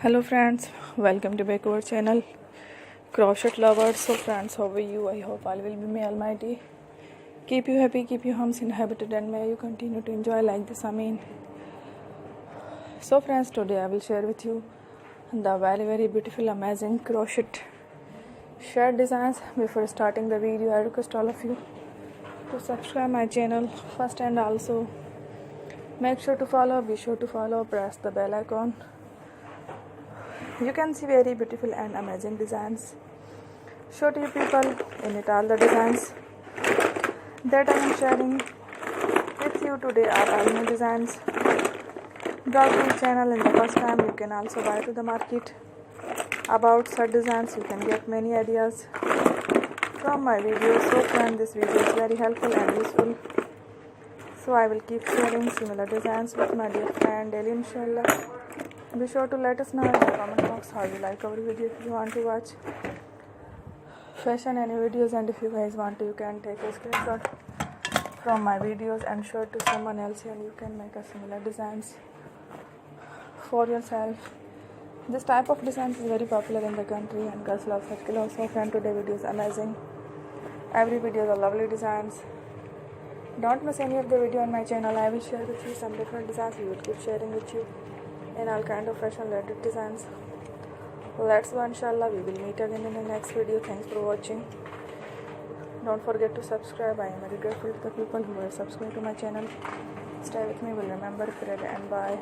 Hello friends, welcome to back to our channel Crochet Lovers. So friends, how are you? I hope all will be may almighty keep you happy, keep your homes inhabited, and may you continue to enjoy like this. So friends, today I will share with you the very beautiful amazing crochet shirt designs. Before starting the video, I request all of you to subscribe my channel first, and also make sure to follow, be sure to follow, press the bell icon. You can see very beautiful and amazing designs. Show to you people in it. All the designs that I am sharing with you today are all new designs. Browse the channel in the first time. You can also buy to the market about such designs. You can get many ideas from my videos. So friend, this video is very helpful and useful. So I will keep sharing similar designs with my dear friend daily, inshallah. Be sure to let us know in the comment box how you like our video. If you want to watch fashion any videos, and if you guys want to, you can take a screenshot from my videos and show it to someone else, and you can make a similar designs for yourself. This type of designs is very popular in the country and girls love such clothes. So friend, today video is amazing. Every video is a lovely designs. Don't miss any of the video on my channel. I will share with you some different designs. We will keep sharing with you in all kind of fashion related designs. Let's go, inshallah. We will meet again in the next video. Thanks for watching. Don't forget to subscribe. I am very grateful to the people who have subscribed to my channel. Stay with me. Will remember, pray, and bye.